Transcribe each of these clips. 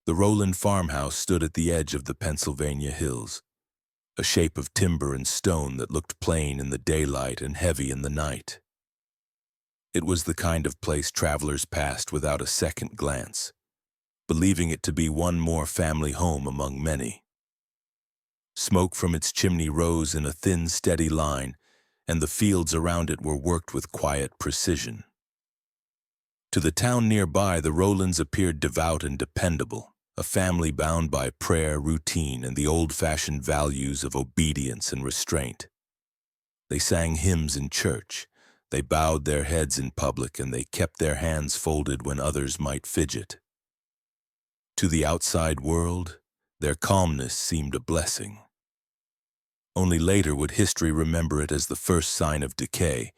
The Rowland farmhouse stood at the edge of the Pennsylvania hills, a shape of timber and stone that looked plain in the daylight and heavy in the night. It was the kind of place travelers passed without a second glance, believing it to be one more family home among many. Smoke from its chimney rose in a thin, steady line, and the fields around it were worked with quiet precision. To the town nearby, the Rowlands appeared devout and dependable, a family bound by prayer, routine, and the old-fashioned values of obedience and restraint. They sang hymns in church, they bowed their heads in public, and they kept their hands folded when others might fidget. To the outside world, their calmness seemed a blessing. Only later would history remember it as the first sign of decay.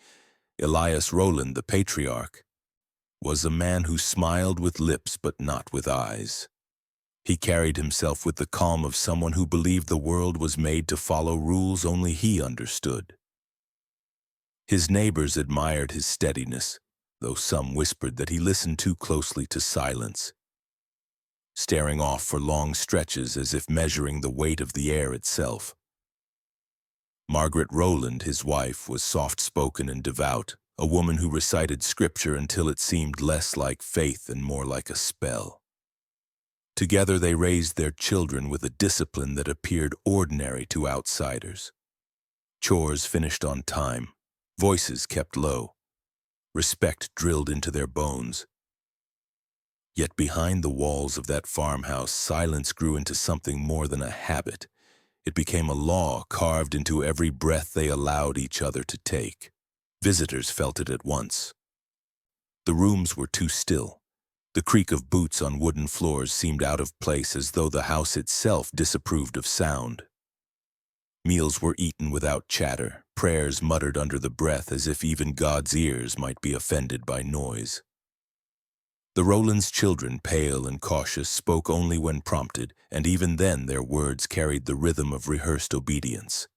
Elias Rowland, the patriarch, was a man who smiled with lips but not with eyes. He carried himself with the calm of someone who believed the world was made to follow rules only he understood. His neighbors admired his steadiness, though some whispered that he listened too closely to silence, staring off for long stretches as if measuring the weight of the air itself. Margaret Rowland, his wife, was soft-spoken and devout, a woman who recited scripture until it seemed less like faith and more like a spell. Together they raised their children with a discipline that appeared ordinary to outsiders. Chores finished on time, voices kept low, respect drilled into their bones. Yet behind the walls of that farmhouse, silence grew into something more than a habit. It became a law carved into every breath they allowed each other to take. Visitors felt it at once. The rooms were too still. The creak of boots on wooden floors seemed out of place, as though the house itself disapproved of sound. Meals were eaten without chatter, prayers muttered under the breath as if even God's ears might be offended by noise. The Rowlands' children, pale and cautious, spoke only when prompted, and even then their words carried the rhythm of rehearsed obedience.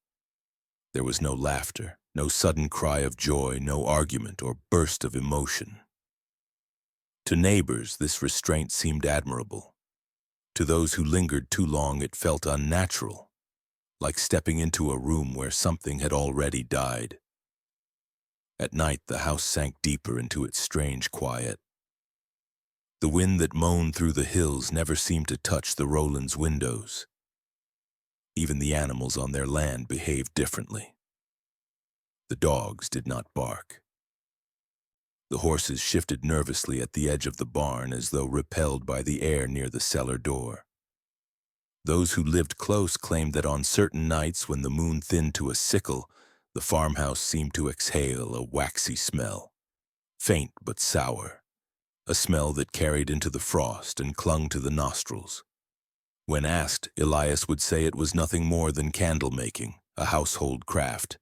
There was no laughter, no sudden cry of joy, no argument or burst of emotion. To neighbors, this restraint seemed admirable. To those who lingered too long, it felt unnatural, like stepping into a room where something had already died. At night, the house sank deeper into its strange quiet. The wind that moaned through the hills never seemed to touch the Rowlands' windows. Even the animals on their land behaved differently. The dogs did not bark. The horses shifted nervously at the edge of the barn as though repelled by the air near the cellar door. Those who lived close claimed that on certain nights when the moon thinned to a sickle, the farmhouse seemed to exhale a waxy smell, faint but sour. A smell that carried into the frost and clung to the nostrils. When asked, Elias would say it was nothing more than candle-making, a household craft.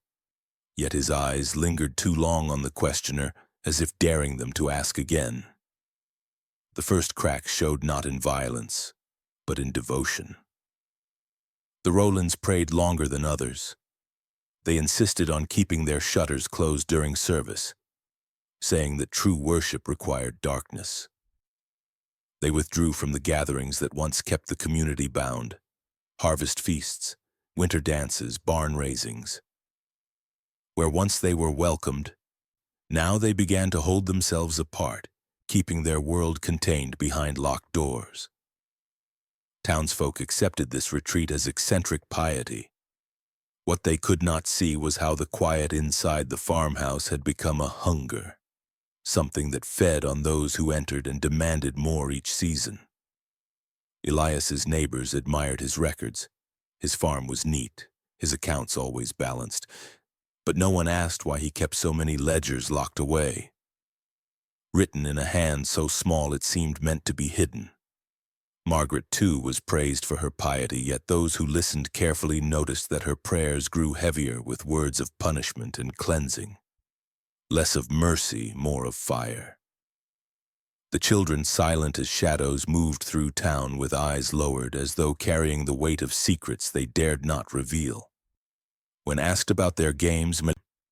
Yet his eyes lingered too long on the questioner, as if daring them to ask again. The first crack showed not in violence, but in devotion. The Rowlands prayed longer than others. They insisted on keeping their shutters closed during service, saying that true worship required darkness. They withdrew from the gatherings that once kept the community bound, harvest feasts, winter dances, barn raisings. Where once they were welcomed, now they began to hold themselves apart, keeping their world contained behind locked doors. Townsfolk accepted this retreat as eccentric piety. What they could not see was how the quiet inside the farmhouse had become a hunger, something that fed on those who entered and demanded more each season. Elias's neighbors admired his records. His farm was neat, his accounts always balanced, but no one asked why he kept so many ledgers locked away, written in a hand so small it seemed meant to be hidden. Margaret, too, was praised for her piety, yet those who listened carefully noticed that her prayers grew heavier with words of punishment and cleansing. Less of mercy, more of fire. The children, silent as shadows, moved through town with eyes lowered, as though carrying the weight of secrets they dared not reveal. When asked about their games,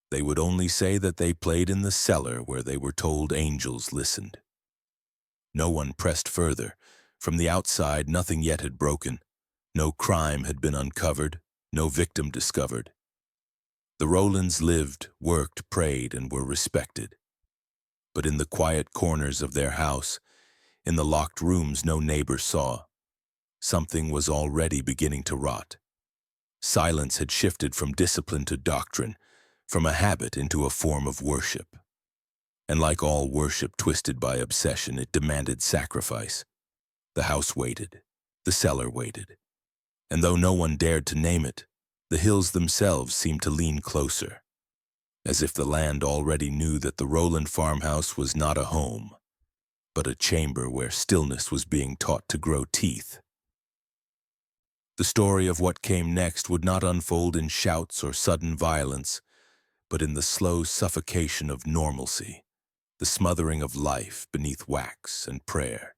they would only say that they played in the cellar where they were told angels listened. No one pressed further, From the outside, nothing yet had broken. No crime had been uncovered, no victim discovered. The Rowlands lived, worked, prayed, and were respected. But in the quiet corners of their house, in the locked rooms no neighbor saw, something was already beginning to rot. Silence had shifted from discipline to doctrine, from a habit into a form of worship. And like all worship twisted by obsession, it demanded sacrifice. The house waited, the cellar waited, and though no one dared to name it, the hills themselves seemed to lean closer, as if the land already knew that the Rowland farmhouse was not a home, but a chamber where stillness was being taught to grow teeth. The story of what came next would not unfold in shouts or sudden violence, but in the slow suffocation of normalcy, the smothering of life beneath wax and prayer.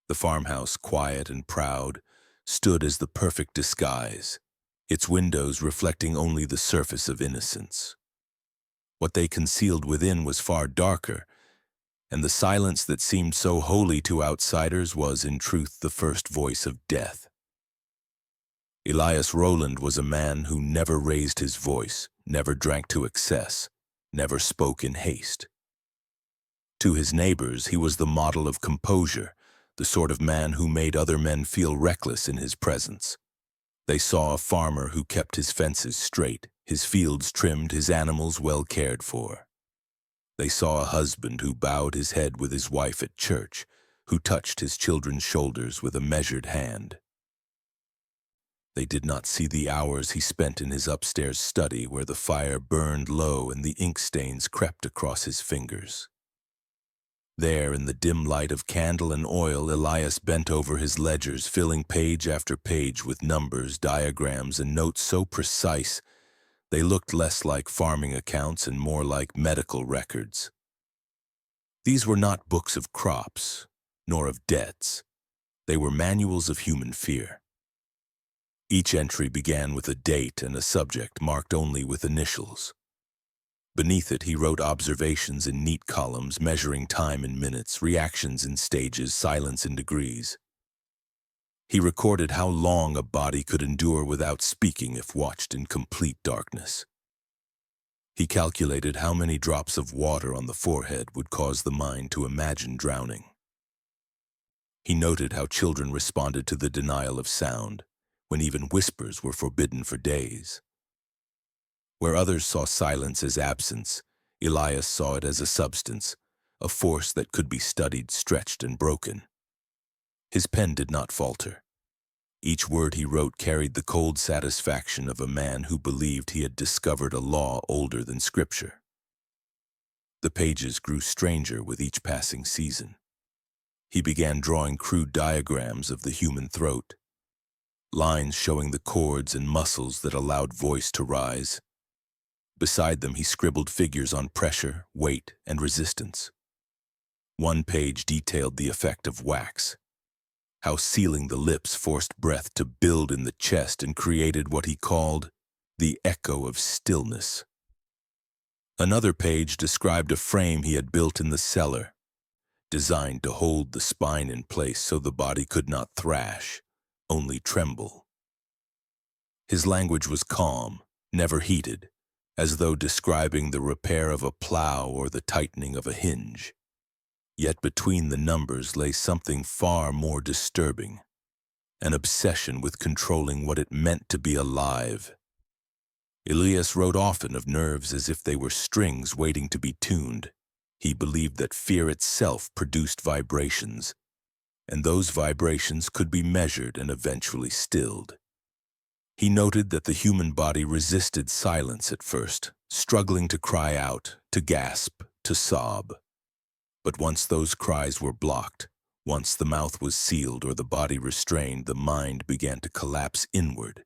The farmhouse, quiet and proud, stood as the perfect disguise, its windows reflecting only the surface of innocence. What they concealed within was far darker, and the silence that seemed so holy to outsiders was, in truth, the first voice of death. Elias Rowland was a man who never raised his voice, never drank to excess, never spoke in haste. To his neighbors, he was the model of composure, the sort of man who made other men feel reckless in his presence. They saw a farmer who kept his fences straight, his fields trimmed, his animals well cared for. They saw a husband who bowed his head with his wife at church, who touched his children's shoulders with a measured hand. They did not see the hours he spent in his upstairs study where the fire burned low and the ink stains crept across his fingers. There, in the dim light of candle and oil, Elias bent over his ledgers, filling page after page with numbers, diagrams, and notes so precise they looked less like farming accounts and more like medical records. These were not books of crops, nor of debts. They were manuals of human fear. Each entry began with a date and a subject marked only with initials. Beneath it, he wrote observations in neat columns, measuring time in minutes, reactions in stages, silence in degrees. He recorded how long a body could endure without speaking if watched in complete darkness. He calculated how many drops of water on the forehead would cause the mind to imagine drowning. He noted how children responded to the denial of sound, when even whispers were forbidden for days. Where others saw silence as absence, Elias saw it as a substance, a force that could be studied, stretched, and broken. His pen did not falter. Each word he wrote carried the cold satisfaction of a man who believed he had discovered a law older than Scripture. The pages grew stranger with each passing season. He began drawing crude diagrams of the human throat, lines showing the chords and muscles that allowed voice to rise. Beside them, he scribbled figures on pressure, weight, and resistance. One page detailed the effect of wax, how sealing the lips forced breath to build in the chest and created what he called the echo of stillness. Another page described a frame he had built in the cellar, designed to hold the spine in place so the body could not thrash, only tremble. His language was calm, never heated, as though describing the repair of a plow or the tightening of a hinge. Yet between the numbers lay something far more disturbing, an obsession with controlling what it meant to be alive. Elias wrote often of nerves as if they were strings waiting to be tuned. He believed that fear itself produced vibrations, and those vibrations could be measured and eventually stilled. He noted that the human body resisted silence at first, struggling to cry out, to gasp, to sob. But once those cries were blocked, once the mouth was sealed or the body restrained, the mind began to collapse inward.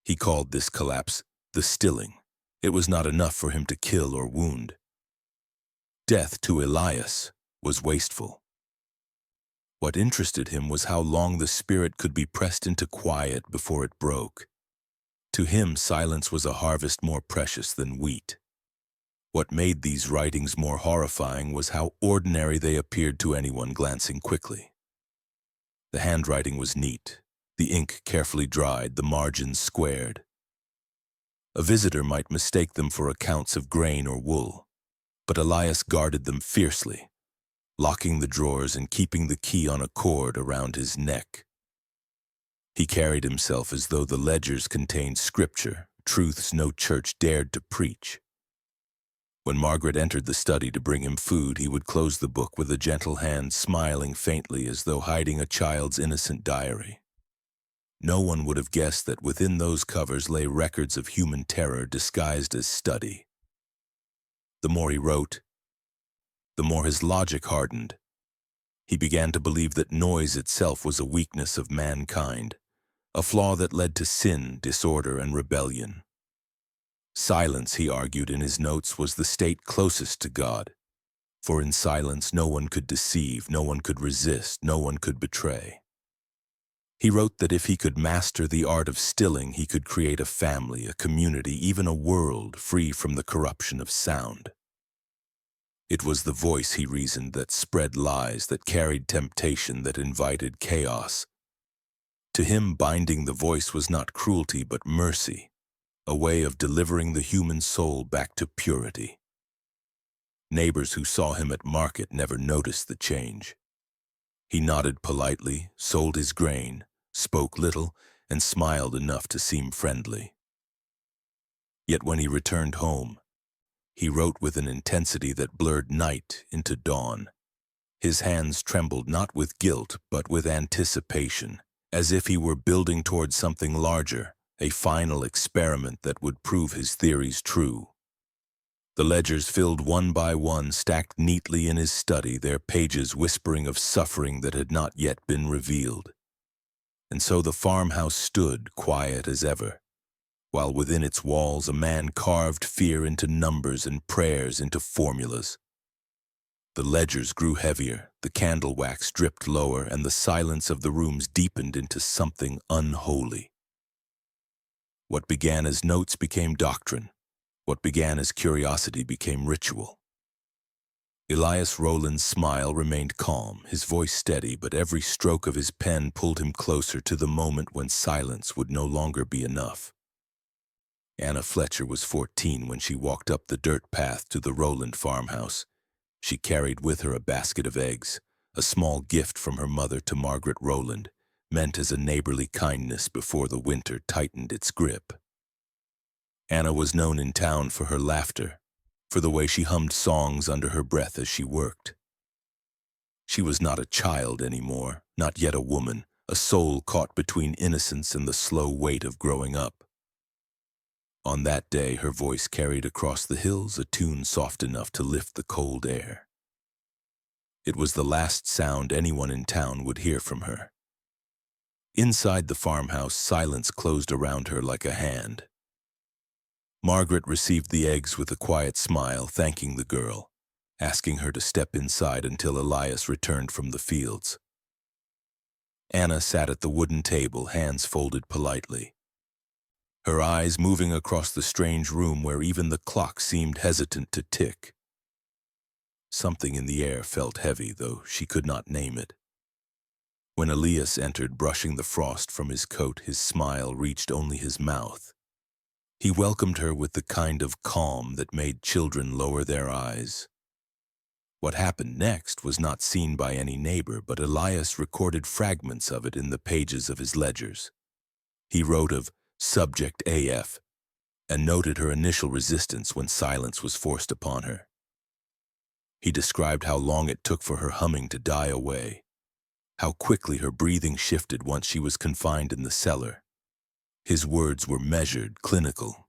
He called this collapse the stilling. It was not enough for him to kill or wound. Death to Elias was wasteful. What interested him was how long the spirit could be pressed into quiet before it broke. To him, silence was a harvest more precious than wheat. What made these writings more horrifying was how ordinary they appeared to anyone glancing quickly. The handwriting was neat, the ink carefully dried, the margins squared. A visitor might mistake them for accounts of grain or wool, but Elias guarded them fiercely, locking the drawers and keeping the key on a cord around his neck. He carried himself as though the ledgers contained scripture, truths no church dared to preach. When Margaret entered the study to bring him food, he would close the book with a gentle hand, smiling faintly as though hiding a child's innocent diary. No one would have guessed that within those covers lay records of human terror disguised as study. The more he wrote, the more his logic hardened. He began to believe that noise itself was a weakness of mankind, a flaw that led to sin, disorder, and rebellion. Silence, he argued in his notes, was the state closest to God, for in silence no one could deceive, no one could resist, no one could betray. He wrote that if he could master the art of stilling, he could create a family, a community, even a world free from the corruption of sound. It was the voice, he reasoned, that spread lies, that carried temptation, that invited chaos. To him, binding the voice was not cruelty but mercy, a way of delivering the human soul back to purity. Neighbors who saw him at market never noticed the change. He nodded politely, sold his grain, spoke little, and smiled enough to seem friendly. Yet when he returned home, he wrote with an intensity that blurred night into dawn. His hands trembled not with guilt, but with anticipation, as if he were building toward something larger, a final experiment that would prove his theories true. The ledgers filled one by one, stacked neatly in his study, their pages whispering of suffering that had not yet been revealed. And so the farmhouse stood, quiet as ever, while within its walls a man carved fear into numbers and prayers into formulas. The ledgers grew heavier, the candle wax dripped lower, and the silence of the rooms deepened into something unholy. What began as notes became doctrine. What began as curiosity became ritual. Elias Rowland's smile remained calm, his voice steady, but every stroke of his pen pulled him closer to the moment when silence would no longer be enough. Anna Fletcher was 14 when she walked up the dirt path to the Rowland farmhouse. She carried with her a basket of eggs, a small gift from her mother to Margaret Rowland, meant as a neighborly kindness before the winter tightened its grip. Anna was known in town for her laughter, for the way she hummed songs under her breath as she worked. She was not a child anymore, not yet a woman, a soul caught between innocence and the slow weight of growing up. On that day, her voice carried across the hills a tune soft enough to lift the cold air. It was the last sound anyone in town would hear from her. Inside the farmhouse, silence closed around her like a hand. Margaret received the eggs with a quiet smile, thanking the girl, asking her to step inside until Elias returned from the fields. Anna sat at the wooden table, hands folded politely, her eyes moving across the strange room where even the clock seemed hesitant to tick. Something in the air felt heavy, though she could not name it. When Elias entered, brushing the frost from his coat, his smile reached only his mouth. He welcomed her with the kind of calm that made children lower their eyes. What happened next was not seen by any neighbor, but Elias recorded fragments of it in the pages of his ledgers. He wrote of Subject AF and noted her initial resistance when silence was forced upon her. He described how long it took for her humming to die away, how quickly her breathing shifted once she was confined in the cellar. His words were measured, clinical,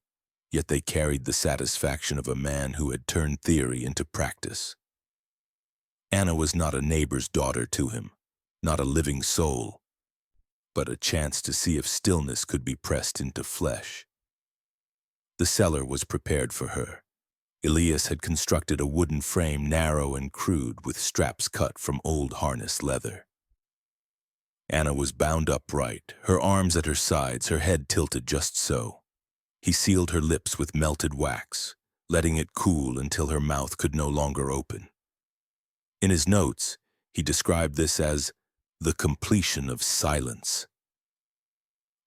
yet they carried the satisfaction of a man who had turned theory into practice. Anna was not a neighbor's daughter to him, not a living soul, but a chance to see if stillness could be pressed into flesh. The cellar was prepared for her. Elias had constructed a wooden frame, narrow and crude, with straps cut from old harness leather. Anna was bound upright, her arms at her sides, her head tilted just so. He sealed her lips with melted wax, letting it cool until her mouth could no longer open. In his notes, he described this as The completion of silence.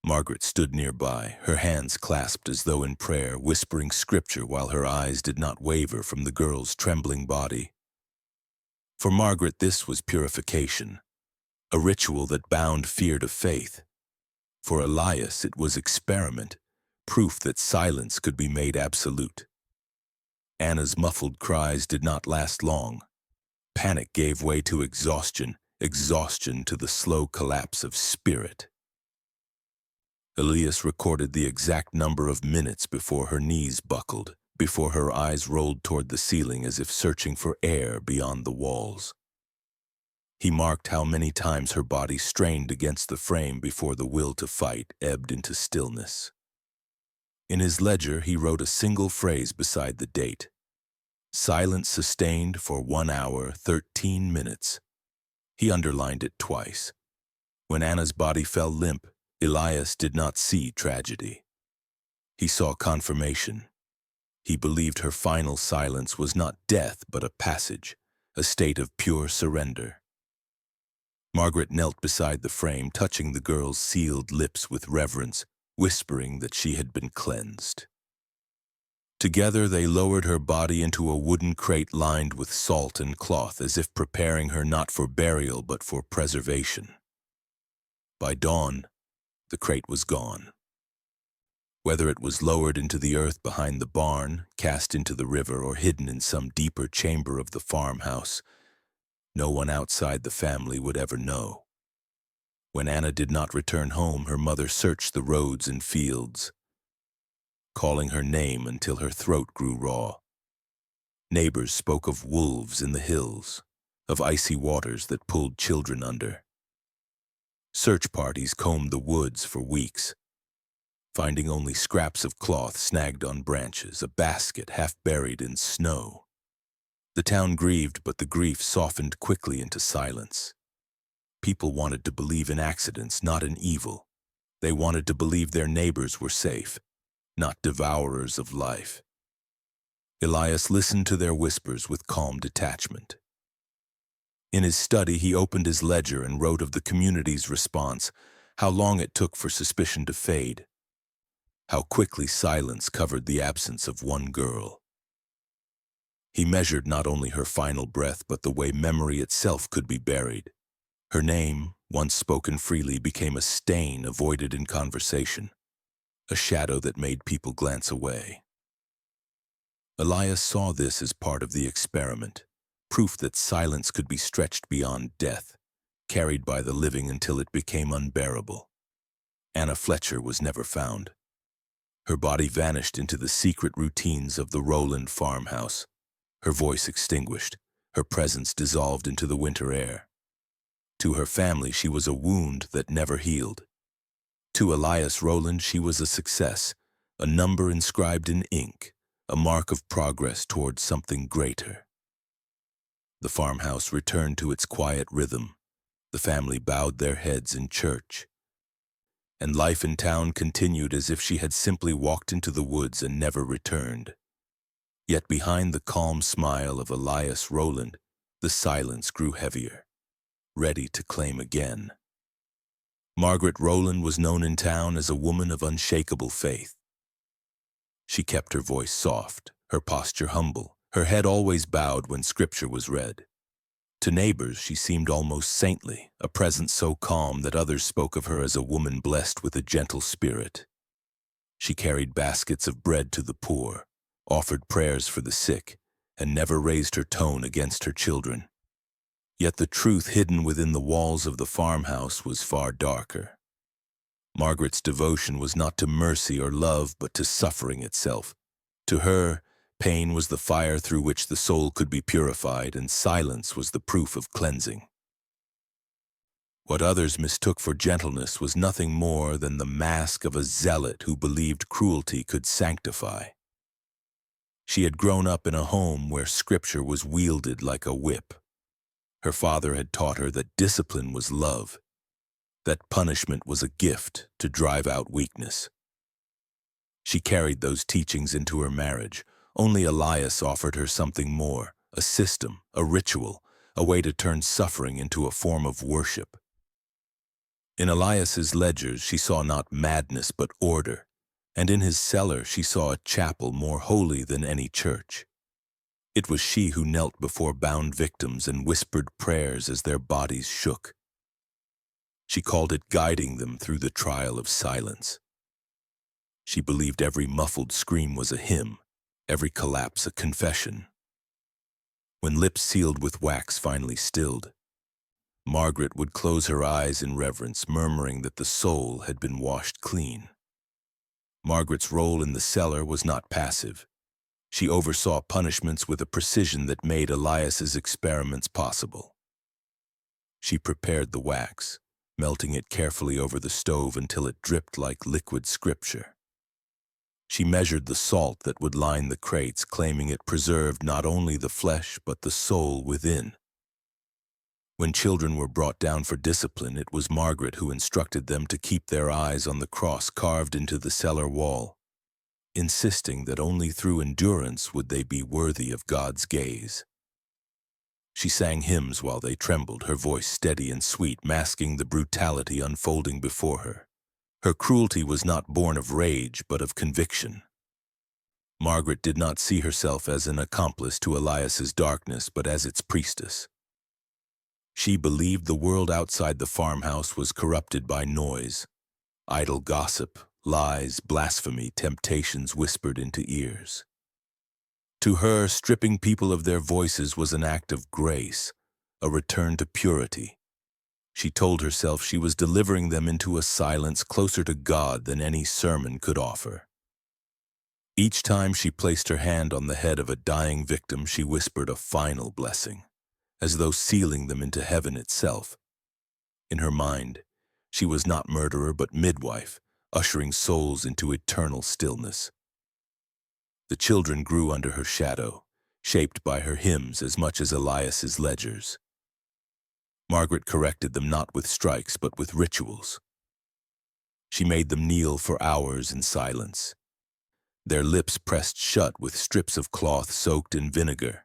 Margaret stood nearby, her hands clasped as though in prayer, whispering scripture while her eyes did not waver from the girl's trembling body. For Margaret, this was purification, a ritual that bound fear to faith. For Elias, it was experiment, proof that silence could be made absolute. Anna's muffled cries did not last long. Panic gave way to exhaustion, exhaustion to the slow collapse of spirit. Elias recorded the exact number of minutes before her knees buckled, before her eyes rolled toward the ceiling as if searching for air beyond the walls. He marked how many times her body strained against the frame before the will to fight ebbed into stillness. In his ledger, he wrote a single phrase beside the date: silence sustained for 1 hour, 13 minutes. He underlined it twice. When Anna's body fell limp, Elias did not see tragedy. He saw confirmation. He believed her final silence was not death but a passage, a state of pure surrender. Margaret knelt beside the frame, touching the girl's sealed lips with reverence, whispering that she had been cleansed. Together they lowered her body into a wooden crate lined with salt and cloth, as if preparing her not for burial but for preservation. By dawn, the crate was gone. Whether it was lowered into the earth behind the barn, cast into the river, or hidden in some deeper chamber of the farmhouse, no one outside the family would ever know. When Anna did not return home, her mother searched the roads and fields, calling her name until her throat grew raw. Neighbors spoke of wolves in the hills, of icy waters that pulled children under. Search parties combed the woods for weeks, finding only scraps of cloth snagged on branches, a basket half buried in snow. The town grieved, but the grief softened quickly into silence. People wanted to believe in accidents, not in evil. They wanted to believe their neighbors were safe, not devourers of life. Elias listened to their whispers with calm detachment. In his study, he opened his ledger and wrote of the community's response, how long it took for suspicion to fade, how quickly silence covered the absence of one girl. He measured not only her final breath, but the way memory itself could be buried. Her name, once spoken freely, became a stain avoided in conversation, a shadow that made people glance away. Elias saw this as part of the experiment, proof that silence could be stretched beyond death, carried by the living until it became unbearable. Anna Fletcher was never found. Her body vanished into the secret routines of the Rowland farmhouse, her voice extinguished, her presence dissolved into the winter air. To her family, she was a wound that never healed. To Elias Rowland, she was a success, a number inscribed in ink, a mark of progress towards something greater. The farmhouse returned to its quiet rhythm. The family bowed their heads in church. And life in town continued as if she had simply walked into the woods and never returned. Yet behind the calm smile of Elias Rowland, the silence grew heavier, ready to claim again. Margaret Rowland was known in town as a woman of unshakable faith. She kept her voice soft, her posture humble, her head always bowed when scripture was read. To neighbors, she seemed almost saintly, a presence so calm that others spoke of her as a woman blessed with a gentle spirit. She carried baskets of bread to the poor, offered prayers for the sick, and never raised her tone against her children. Yet the truth hidden within the walls of the farmhouse was far darker. Margaret's devotion was not to mercy or love, but to suffering itself. To her, pain was the fire through which the soul could be purified, and silence was the proof of cleansing. What others mistook for gentleness was nothing more than the mask of a zealot who believed cruelty could sanctify. She had grown up in a home where scripture was wielded like a whip. Her father had taught her that discipline was love, that punishment was a gift to drive out weakness. She carried those teachings into her marriage. Only Elias offered her something more, a system, a ritual, a way to turn suffering into a form of worship. In Elias's ledgers she saw not madness but order, and in his cellar she saw a chapel more holy than any church. It was she who knelt before bound victims and whispered prayers as their bodies shook. She called it guiding them through the trial of silence. She believed every muffled scream was a hymn, every collapse a confession. When lips sealed with wax finally stilled, Margaret would close her eyes in reverence, murmuring that the soul had been washed clean. Margaret's role in the cellar was not passive. She oversaw punishments with a precision that made Elias's experiments possible. She prepared the wax, melting it carefully over the stove until it dripped like liquid scripture. She measured the salt that would line the crates, claiming it preserved not only the flesh but the soul within. When children were brought down for discipline, it was Margaret who instructed them to keep their eyes on the cross carved into the cellar wall, insisting that only through endurance would they be worthy of God's gaze. She sang hymns while they trembled, her voice steady and sweet, masking the brutality unfolding before her. Her cruelty was not born of rage, but of conviction. Margaret did not see herself as an accomplice to Elias's darkness, but as its priestess. She believed the world outside the farmhouse was corrupted by noise, idle gossip, lies, blasphemy, temptations whispered into ears. To her, stripping people of their voices was an act of grace, a return to purity. She told herself she was delivering them into a silence closer to God than any sermon could offer. Each time she placed her hand on the head of a dying victim, she whispered a final blessing, as though sealing them into heaven itself. In her mind, she was not murderer but midwife, ushering souls into eternal stillness. The children grew under her shadow, shaped by her hymns as much as Elias's ledgers. Margaret corrected them not with strikes but with rituals. She made them kneel for hours in silence, their lips pressed shut with strips of cloth soaked in vinegar.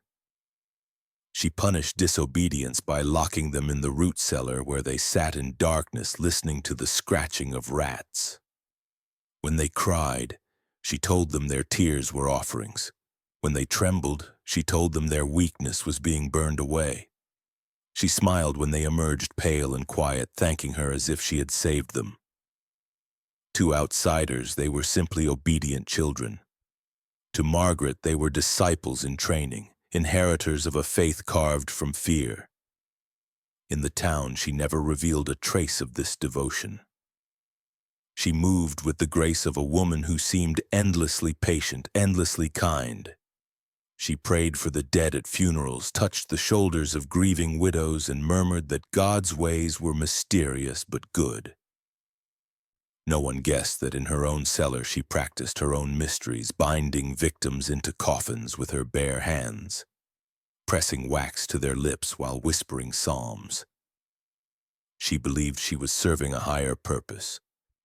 She punished disobedience by locking them in the root cellar where they sat in darkness listening to the scratching of rats. When they cried, she told them their tears were offerings. When they trembled, she told them their weakness was being burned away. She smiled when they emerged pale and quiet, thanking her as if she had saved them. To outsiders, they were simply obedient children. To Margaret, they were disciples in training, inheritors of a faith carved from fear. In the town, she never revealed a trace of this devotion. She moved with the grace of a woman who seemed endlessly patient, endlessly kind. She prayed for the dead at funerals, touched the shoulders of grieving widows, and murmured that God's ways were mysterious but good. No one guessed that in her own cellar she practiced her own mysteries, binding victims into coffins with her bare hands, pressing wax to their lips while whispering psalms. She believed she was serving a higher purpose,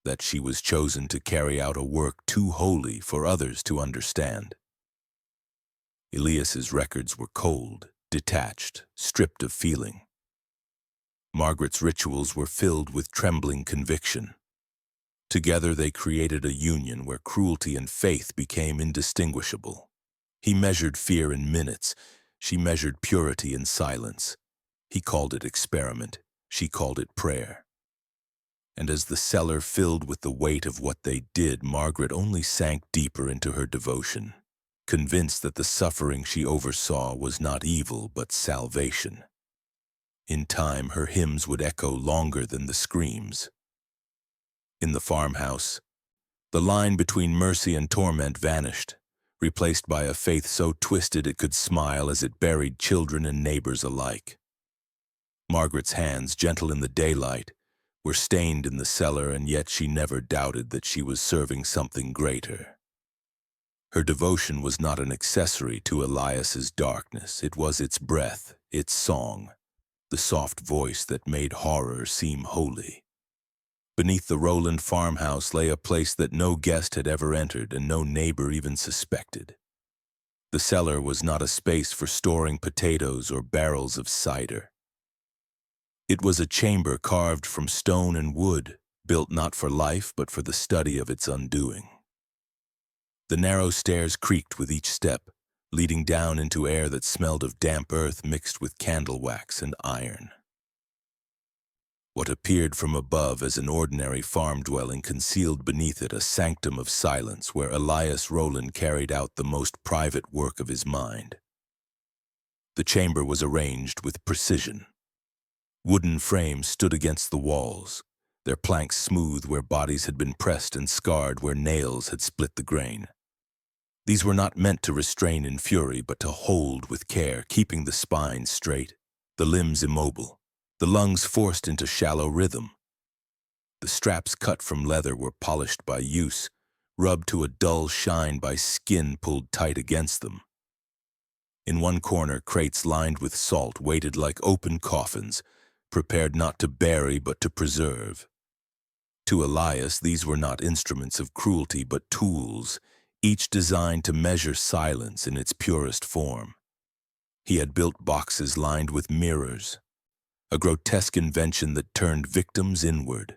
that she was chosen to carry out a work too holy for others to understand. Elias's records were cold, detached, stripped of feeling. Margaret's rituals were filled with trembling conviction. Together they created a union where cruelty and faith became indistinguishable. He measured fear in minutes. She measured purity in silence. He called it experiment. She called it prayer. And as the cellar filled with the weight of what they did, Margaret only sank deeper into her devotion, convinced that the suffering she oversaw was not evil but salvation. In time, her hymns would echo longer than the screams. In the farmhouse, the line between mercy and torment vanished, replaced by a faith so twisted it could smile as it buried children and neighbors alike. Margaret's hands, gentle in the daylight, were stained in the cellar, and yet she never doubted that she was serving something greater. Her devotion was not an accessory to Elias's darkness. It was its breath, its song, the soft voice that made horror seem holy. Beneath the Rowland farmhouse lay a place that no guest had ever entered and no neighbor even suspected. The cellar was not a space for storing potatoes or barrels of cider. It was a chamber carved from stone and wood, built not for life but for the study of its undoing. The narrow stairs creaked with each step, leading down into air that smelled of damp earth mixed with candle wax and iron. What appeared from above as an ordinary farm dwelling concealed beneath it a sanctum of silence where Elias Rowland carried out the most private work of his mind. The chamber was arranged with precision. Wooden frames stood against the walls, their planks smooth where bodies had been pressed and scarred where nails had split the grain. These were not meant to restrain in fury, but to hold with care, keeping the spine straight, the limbs immobile, the lungs forced into shallow rhythm. The straps cut from leather were polished by use, rubbed to a dull shine by skin pulled tight against them. In one corner, crates lined with salt waited like open coffins, prepared not to bury but to preserve. To Elias, these were not instruments of cruelty but tools, each designed to measure silence in its purest form. He had built boxes lined with mirrors, a grotesque invention that turned victims inward.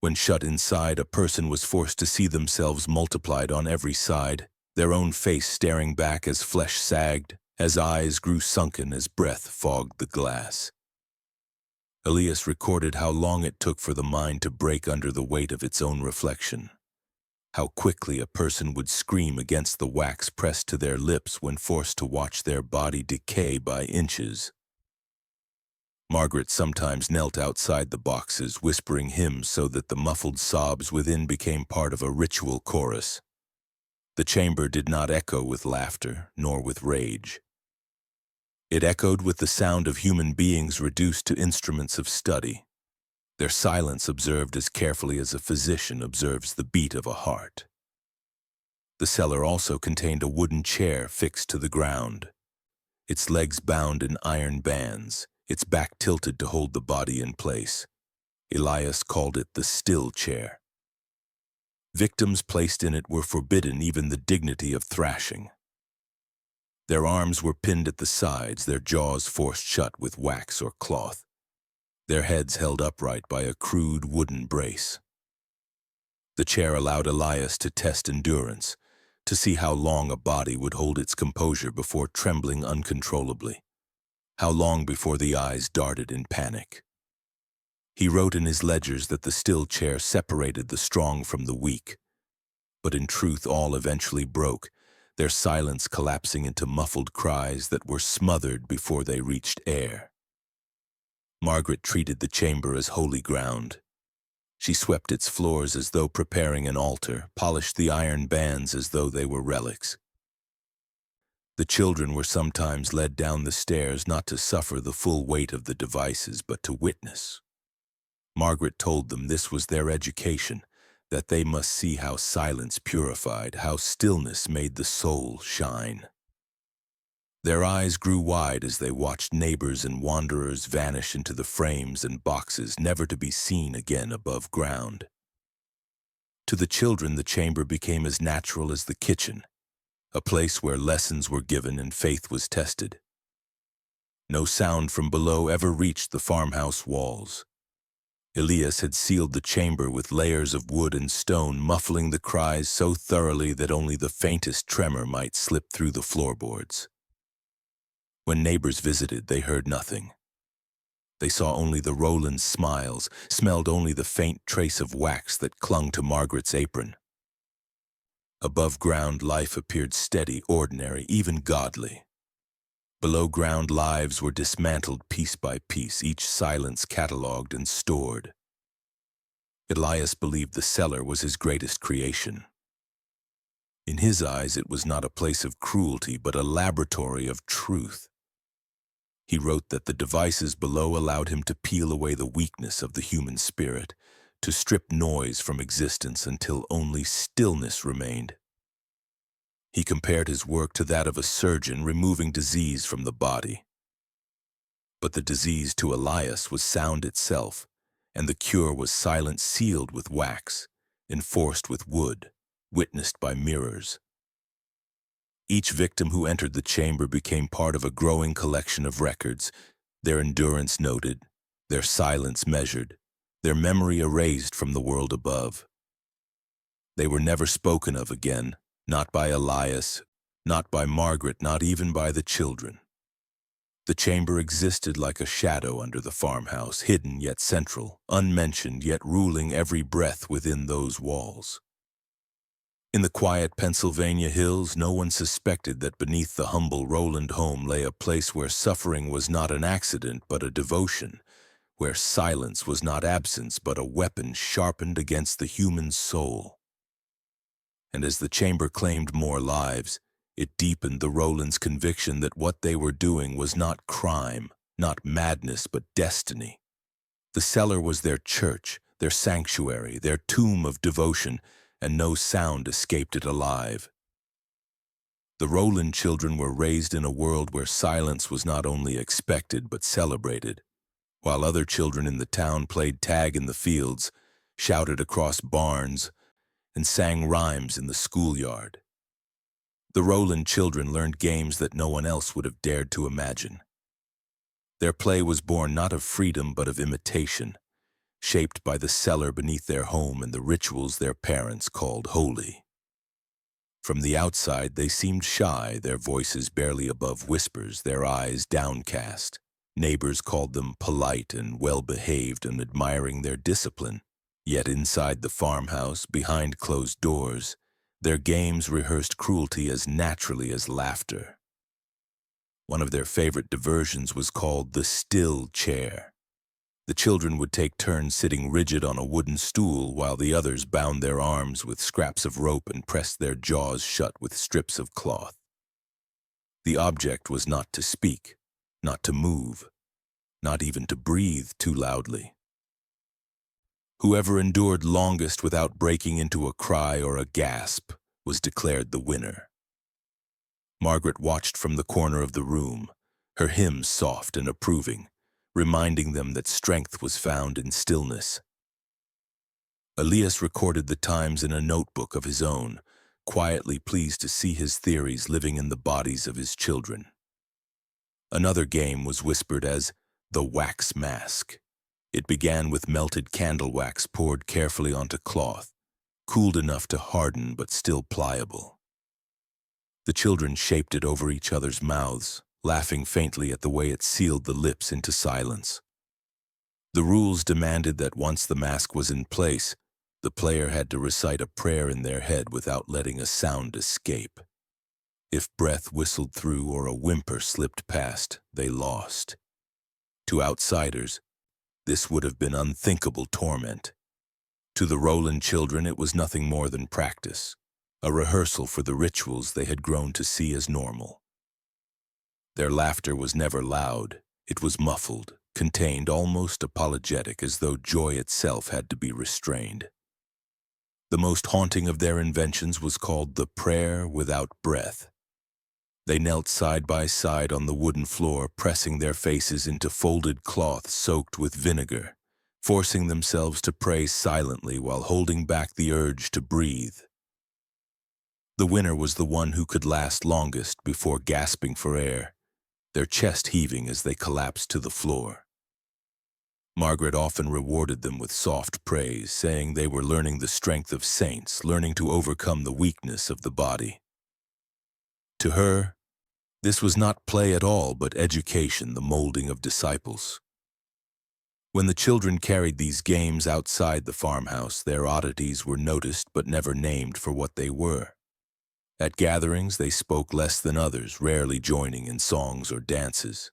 When shut inside, a person was forced to see themselves multiplied on every side, their own face staring back as flesh sagged, as eyes grew sunken, as breath fogged the glass. Elias recorded how long it took for the mind to break under the weight of its own reflection. How quickly a person would scream against the wax pressed to their lips when forced to watch their body decay by inches. Margaret sometimes knelt outside the boxes, whispering hymns so that the muffled sobs within became part of a ritual chorus. The chamber did not echo with laughter, nor with rage. It echoed with the sound of human beings reduced to instruments of study, their silence observed as carefully as a physician observes the beat of a heart. The cellar also contained a wooden chair fixed to the ground, its legs bound in iron bands, its back tilted to hold the body in place. Elias called it the still chair. Victims placed in it were forbidden even the dignity of thrashing. Their arms were pinned at the sides, their jaws forced shut with wax or cloth, their heads held upright by a crude wooden brace. The chair allowed Elias to test endurance, to see how long a body would hold its composure before trembling uncontrollably, how long before the eyes darted in panic. He wrote in his ledgers that the still chair separated the strong from the weak, but in truth all eventually broke, their silence collapsing into muffled cries that were smothered before they reached air. Margaret treated the chamber as holy ground. She swept its floors as though preparing an altar, polished the iron bands as though they were relics. The children were sometimes led down the stairs not to suffer the full weight of the devices, but to witness. Margaret told them this was their education, that they must see how silence purified, how stillness made the soul shine. Their eyes grew wide as they watched neighbors and wanderers vanish into the frames and boxes, never to be seen again above ground. To the children, the chamber became as natural as the kitchen, a place where lessons were given and faith was tested. No sound from below ever reached the farmhouse walls. Elias had sealed the chamber with layers of wood and stone, muffling the cries so thoroughly that only the faintest tremor might slip through the floorboards. When neighbors visited, they heard nothing. They saw only the Rowlands' smiles, smelled only the faint trace of wax that clung to Margaret's apron. Above ground, life appeared steady, ordinary, even godly. Below ground, lives were dismantled piece by piece, each silence catalogued and stored. Elias believed the cellar was his greatest creation. In his eyes, it was not a place of cruelty, but a laboratory of truth. He wrote that the devices below allowed him to peel away the weakness of the human spirit, to strip noise from existence until only stillness remained. He compared his work to that of a surgeon removing disease from the body. But the disease to Elias was sound itself, and the cure was silence sealed with wax, enforced with wood, witnessed by mirrors. Each victim who entered the chamber became part of a growing collection of records, their endurance noted, their silence measured, their memory erased from the world above. They were never spoken of again, not by Elias, not by Margaret, not even by the children. The chamber existed like a shadow under the farmhouse, hidden yet central, unmentioned yet ruling every breath within those walls. In the quiet Pennsylvania hills, no one suspected that beneath the humble Rowland home lay a place where suffering was not an accident but a devotion, where silence was not absence but a weapon sharpened against the human soul. And as the chamber claimed more lives, it deepened the Rowlands' conviction that what they were doing was not crime, not madness, but destiny. The cellar was their church, their sanctuary, their tomb of devotion, and no sound escaped it alive. The Rowland children were raised in a world where silence was not only expected but celebrated, while other children in the town played tag in the fields, shouted across barns, and sang rhymes in the schoolyard. The Rowland children learned games that no one else would have dared to imagine. Their play was born not of freedom but of imitation, shaped by the cellar beneath their home and the rituals their parents called holy. From the outside, they seemed shy, their voices barely above whispers, their eyes downcast. Neighbors called them polite and well-behaved and admiring their discipline. Yet inside the farmhouse, behind closed doors, their games rehearsed cruelty as naturally as laughter. One of their favorite diversions was called the still chair. The children would take turns sitting rigid on a wooden stool while the others bound their arms with scraps of rope and pressed their jaws shut with strips of cloth. The object was not to speak, not to move, not even to breathe too loudly. Whoever endured longest without breaking into a cry or a gasp was declared the winner. Margaret watched from the corner of the room, her hymn soft and approving, reminding them that strength was found in stillness. Elias recorded the times in a notebook of his own, quietly pleased to see his theories living in the bodies of his children. Another game was whispered as the wax mask. It began with melted candle wax poured carefully onto cloth, cooled enough to harden but still pliable. The children shaped it over each other's mouths, laughing faintly at the way it sealed the lips into silence. The rules demanded that once the mask was in place, the player had to recite a prayer in their head without letting a sound escape. If breath whistled through or a whimper slipped past, they lost. To outsiders, this would have been unthinkable torment. To the Rowland children, it was nothing more than practice, a rehearsal for the rituals they had grown to see as normal. Their laughter was never loud. It was muffled, contained, almost apologetic, as though joy itself had to be restrained. The most haunting of their inventions was called the prayer without breath. They knelt side by side on the wooden floor, pressing their faces into folded cloth soaked with vinegar, forcing themselves to pray silently while holding back the urge to breathe. The winner was the one who could last longest before gasping for air, their chest heaving as they collapsed to the floor. Margaret often rewarded them with soft praise, saying they were learning the strength of saints, learning to overcome the weakness of the body. To her, this was not play at all, but education, the molding of disciples. When the children carried these games outside the farmhouse, their oddities were noticed but never named for what they were. At gatherings, they spoke less than others, rarely joining in songs or dances.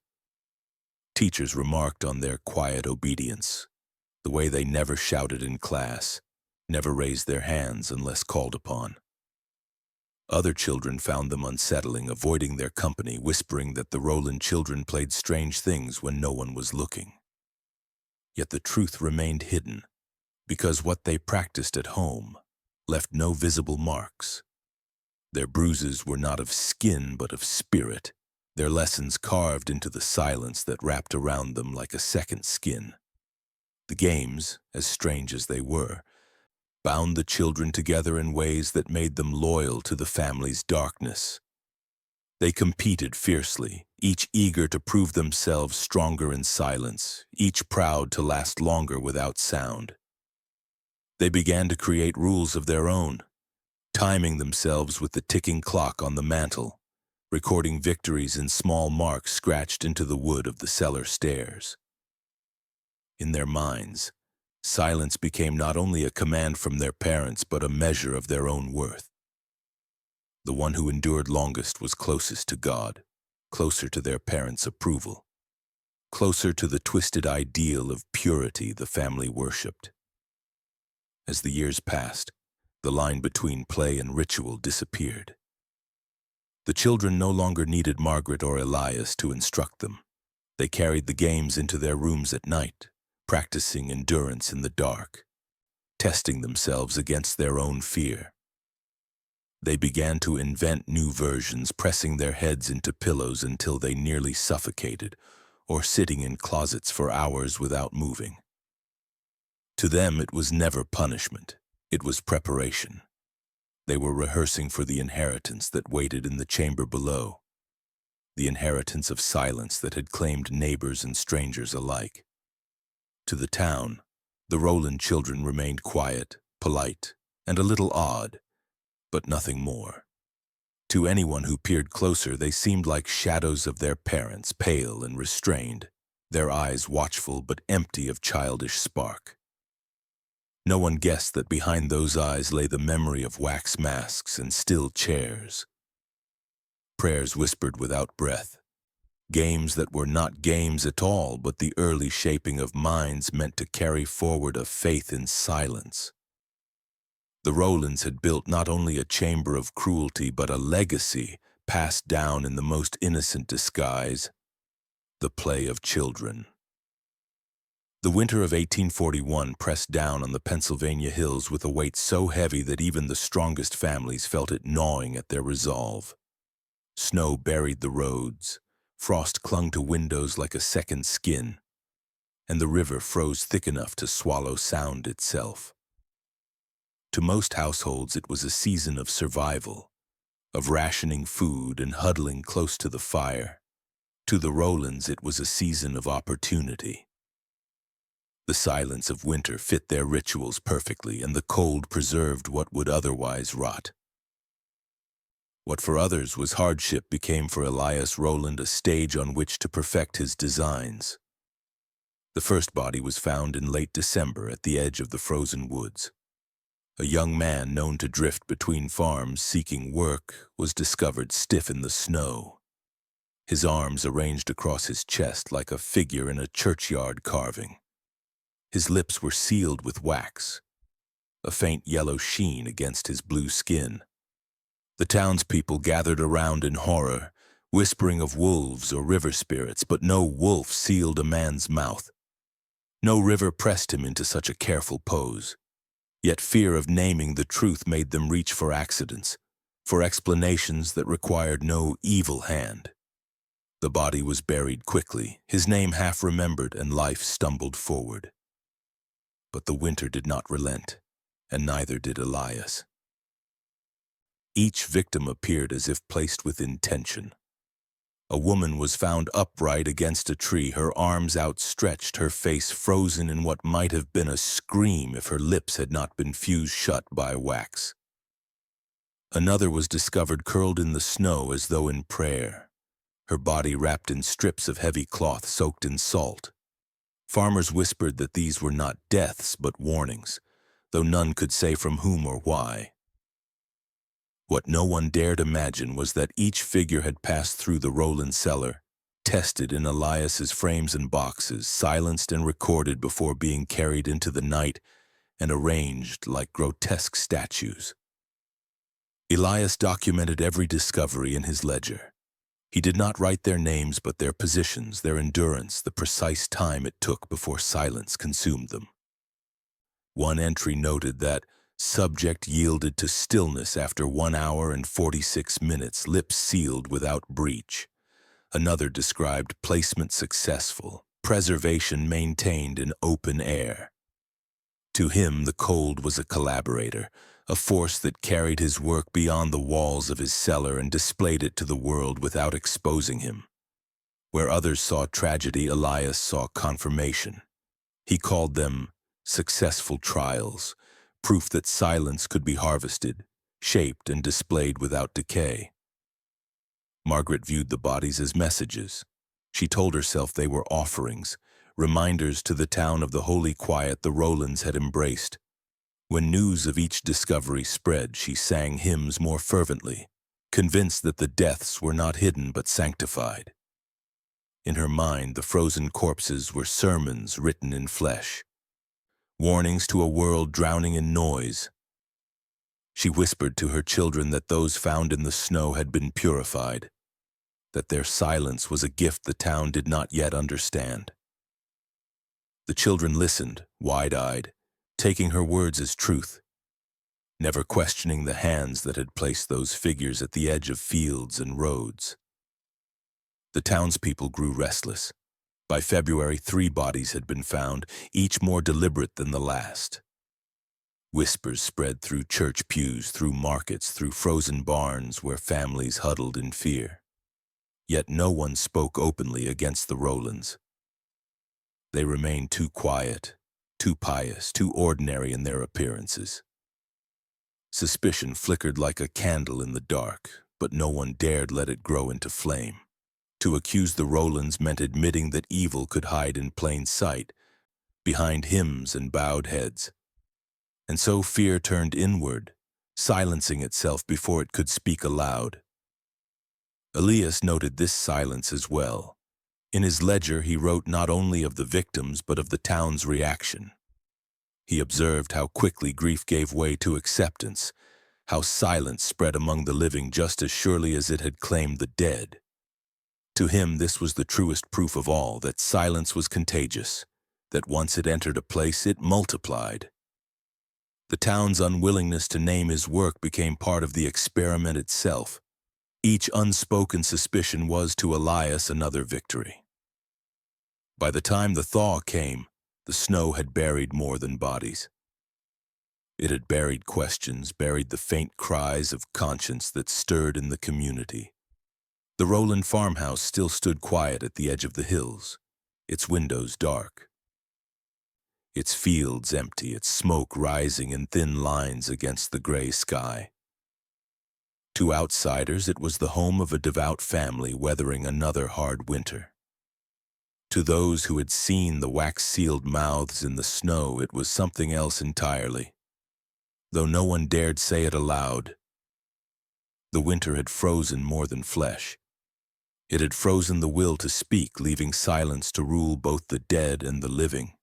Teachers remarked on their quiet obedience, the way they never shouted in class, never raised their hands unless called upon. Other children found them unsettling, avoiding their company, whispering that the Rowland children played strange things when no one was looking. Yet the truth remained hidden, because what they practiced at home left no visible marks. Their bruises were not of skin but of spirit, their lessons carved into the silence that wrapped around them like a second skin. The games, as strange as they were, bound the children together in ways that made them loyal to the family's darkness. They competed fiercely, each eager to prove themselves stronger in silence, each proud to last longer without sound. They began to create rules of their own, timing themselves with the ticking clock on the mantel, recording victories in small marks scratched into the wood of the cellar stairs. In their minds, silence became not only a command from their parents but a measure of their own worth. The one who endured longest was closest to God, closer to their parents' approval, closer to the twisted ideal of purity the family worshipped. As the years passed, the line between play and ritual disappeared. The children no longer needed Margaret or Elias to instruct them. They carried the games into their rooms at night, practicing endurance in the dark, testing themselves against their own fear. They began to invent new versions, pressing their heads into pillows until they nearly suffocated, or sitting in closets for hours without moving. To them, it was never punishment. It was preparation. They were rehearsing for the inheritance that waited in the chamber below, the inheritance of silence that had claimed neighbors and strangers alike. To the town, the Rowland children remained quiet, polite, and a little odd, but nothing more. To anyone who peered closer, they seemed like shadows of their parents, pale and restrained, their eyes watchful but empty of childish spark. No one guessed that behind those eyes lay the memory of wax masks and still chairs. Prayers whispered without breath. Games that were not games at all, but the early shaping of minds meant to carry forward a faith in silence. The Rowlands had built not only a chamber of cruelty, but a legacy passed down in the most innocent disguise, the play of children. The winter of 1841 pressed down on the Pennsylvania hills with a weight so heavy that even the strongest families felt it gnawing at their resolve. Snow buried the roads, frost clung to windows like a second skin, and the river froze thick enough to swallow sound itself. To most households, it was a season of survival, of rationing food and huddling close to the fire. To the Rowlands, it was a season of opportunity. The silence of winter fit their rituals perfectly, and the cold preserved what would otherwise rot. What for others was hardship became for Elias Rowland a stage on which to perfect his designs. The first body was found in late December at the edge of the frozen woods. A young man known to drift between farms seeking work was discovered stiff in the snow, his arms arranged across his chest like a figure in a churchyard carving. His lips were sealed with wax, a faint yellow sheen against his blue skin. The townspeople gathered around in horror, whispering of wolves or river spirits, but no wolf sealed a man's mouth. No river pressed him into such a careful pose. Yet fear of naming the truth made them reach for accidents, for explanations that required no evil hand. The body was buried quickly, his name half remembered, and life stumbled forward. But the winter did not relent, and neither did Elias. Each victim appeared as if placed with intention. A woman was found upright against a tree, her arms outstretched, her face frozen in what might have been a scream if her lips had not been fused shut by wax. Another was discovered curled in the snow as though in prayer, her body wrapped in strips of heavy cloth soaked in salt. Farmers whispered that these were not deaths but warnings, though none could say from whom or why. What no one dared imagine was that each figure had passed through the Rowland cellar, tested in Elias's frames and boxes, silenced and recorded before being carried into the night and arranged like grotesque statues. Elias documented every discovery in his ledger. He did not write their names but their positions, their endurance, the precise time it took before silence consumed them. One entry noted that subject yielded to stillness after 1 hour and 46 minutes, lips sealed without breach. Another described placement successful, preservation maintained in open air. To him, the cold was a collaborator, a force that carried his work beyond the walls of his cellar and displayed it to the world without exposing him. Where others saw tragedy, Elias saw confirmation. He called them successful trials, proof that silence could be harvested, shaped and displayed without decay. Margaret viewed the bodies as messages. She told herself they were offerings, reminders to the town of the holy quiet the Rowlands had embraced. When news of each discovery spread, she sang hymns more fervently, convinced that the deaths were not hidden but sanctified. In her mind, the frozen corpses were sermons written in flesh, warnings to a world drowning in noise. She whispered to her children that those found in the snow had been purified, that their silence was a gift the town did not yet understand. The children listened, wide-eyed, taking her words as truth, never questioning the hands that had placed those figures at the edge of fields and roads. The townspeople grew restless. By February, 3 bodies had been found, each more deliberate than the last. Whispers spread through church pews, through markets, through frozen barns where families huddled in fear. Yet no one spoke openly against the Rowlands. They remained too quiet, too pious, too ordinary in their appearances. Suspicion flickered like a candle in the dark, but no one dared let it grow into flame. To accuse the Rowlands meant admitting that evil could hide in plain sight, behind hymns and bowed heads. And so fear turned inward, silencing itself before it could speak aloud. Elias noted this silence as well. In his ledger, he wrote not only of the victims but of the town's reaction. He observed how quickly grief gave way to acceptance, how silence spread among the living just as surely as it had claimed the dead. To him, this was the truest proof of all, that silence was contagious, that once it entered a place, it multiplied. The town's unwillingness to name his work became part of the experiment itself. Each unspoken suspicion was to Elias another victory. By the time the thaw came, the snow had buried more than bodies. It had buried questions, buried the faint cries of conscience that stirred in the community. The Rowland farmhouse still stood quiet at the edge of the hills, its windows dark, its fields empty, its smoke rising in thin lines against the gray sky. To outsiders, it was the home of a devout family weathering another hard winter. To those who had seen the wax-sealed mouths in the snow, it was something else entirely, though no one dared say it aloud. The winter had frozen more than flesh. It had frozen the will to speak, leaving silence to rule both the dead and the living.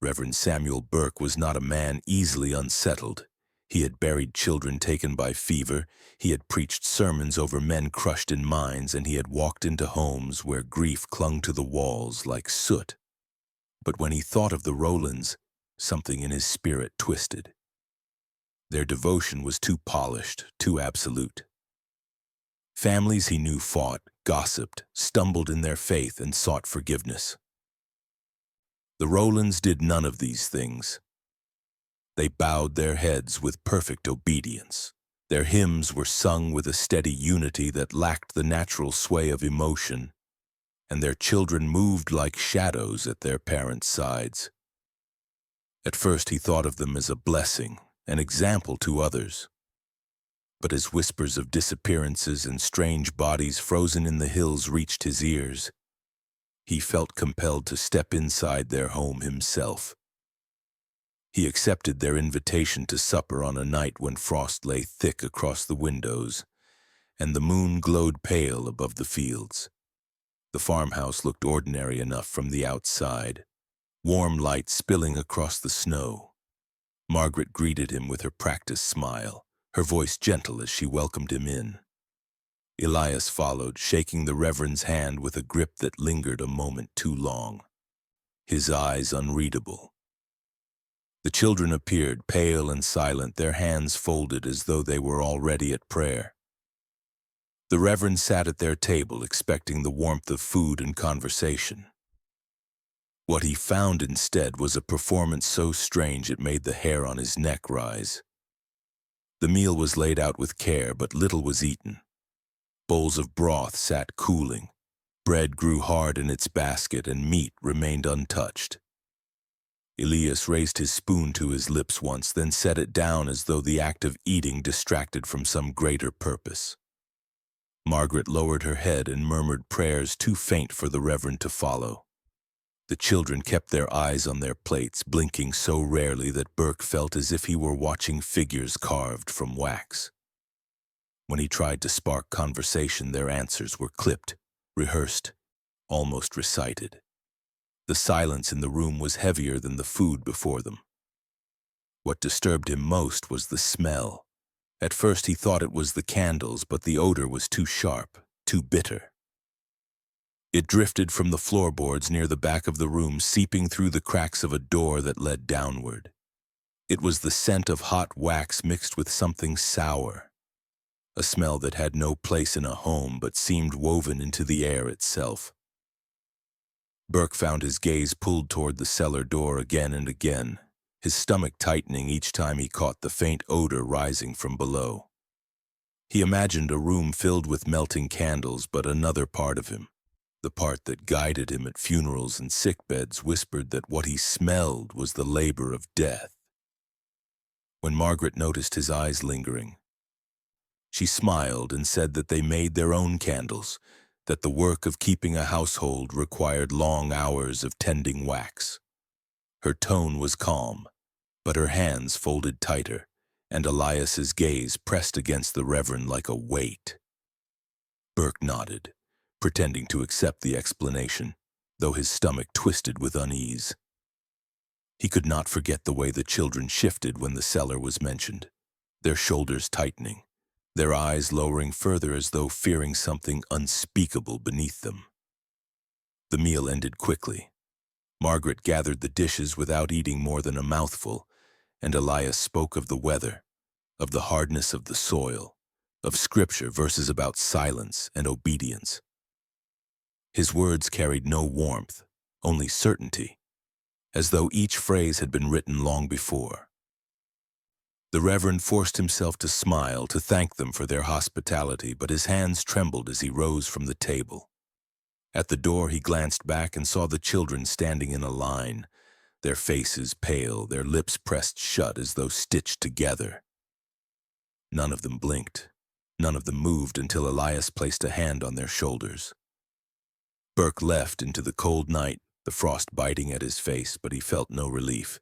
Reverend Samuel Burke was not a man easily unsettled. He had buried children taken by fever, he had preached sermons over men crushed in mines, and he had walked into homes where grief clung to the walls like soot. But when he thought of the Rowlands, something in his spirit twisted. Their devotion was too polished, too absolute. Families he knew fought, gossiped, stumbled in their faith, and sought forgiveness. The Rowlands did none of these things. They bowed their heads with perfect obedience. Their hymns were sung with a steady unity that lacked the natural sway of emotion, and their children moved like shadows at their parents' sides. At first he thought of them as a blessing, an example to others. But as whispers of disappearances and strange bodies frozen in the hills reached his ears, he felt compelled to step inside their home himself. He accepted their invitation to supper on a night when frost lay thick across the windows, and the moon glowed pale above the fields. The farmhouse looked ordinary enough from the outside, warm light spilling across the snow. Margaret greeted him with her practiced smile, her voice gentle as she welcomed him in. Elias followed, shaking the Reverend's hand with a grip that lingered a moment too long, his eyes unreadable. The children appeared, pale and silent, their hands folded as though they were already at prayer. The Reverend sat at their table, expecting the warmth of food and conversation. What he found instead was a performance so strange it made the hair on his neck rise. The meal was laid out with care, but little was eaten. Bowls of broth sat cooling, Bread grew hard in its basket and meat remained untouched. Elias raised his spoon to his lips once, then set it down as though the act of eating distracted from some greater purpose. Margaret lowered her head and murmured prayers too faint for the Reverend to follow. The children kept their eyes on their plates, blinking so rarely that Burke felt as if he were watching figures carved from wax. When he tried to spark conversation, their answers were clipped, rehearsed, almost recited. The silence in the room was heavier than the food before them. What disturbed him most was the smell. At first he thought it was the candles, but the odor was too sharp, too bitter. It drifted from the floorboards near the back of the room, seeping through the cracks of a door that led downward. It was the scent of hot wax mixed with something sour, a smell that had no place in a home but seemed woven into the air itself. Burke found his gaze pulled toward the cellar door again and again, his stomach tightening each time he caught the faint odor rising from below. He imagined a room filled with melting candles, but another part of him, the part that guided him at funerals and sickbeds, whispered that what he smelled was the labor of death. When Margaret noticed his eyes lingering, she smiled and said that they made their own candles, that the work of keeping a household required long hours of tending wax. Her tone was calm, but her hands folded tighter, and Elias's gaze pressed against the Reverend like a weight. Burke nodded, pretending to accept the explanation, though his stomach twisted with unease. He could not forget the way the children shifted when the cellar was mentioned, their shoulders tightening, their eyes lowering further as though fearing something unspeakable beneath them. The meal ended quickly. Margaret gathered the dishes without eating more than a mouthful, and Elias spoke of the weather, of the hardness of the soil, of scripture verses about silence and obedience. His words carried no warmth, only certainty, as though each phrase had been written long before. The Reverend forced himself to smile, to thank them for their hospitality, but his hands trembled as he rose from the table. At the door he glanced back and saw the children standing in a line, their faces pale, their lips pressed shut as though stitched together. None of them blinked. None of them moved until Elias placed a hand on their shoulders. Burke left into the cold night, the frost biting at his face, but he felt no relief.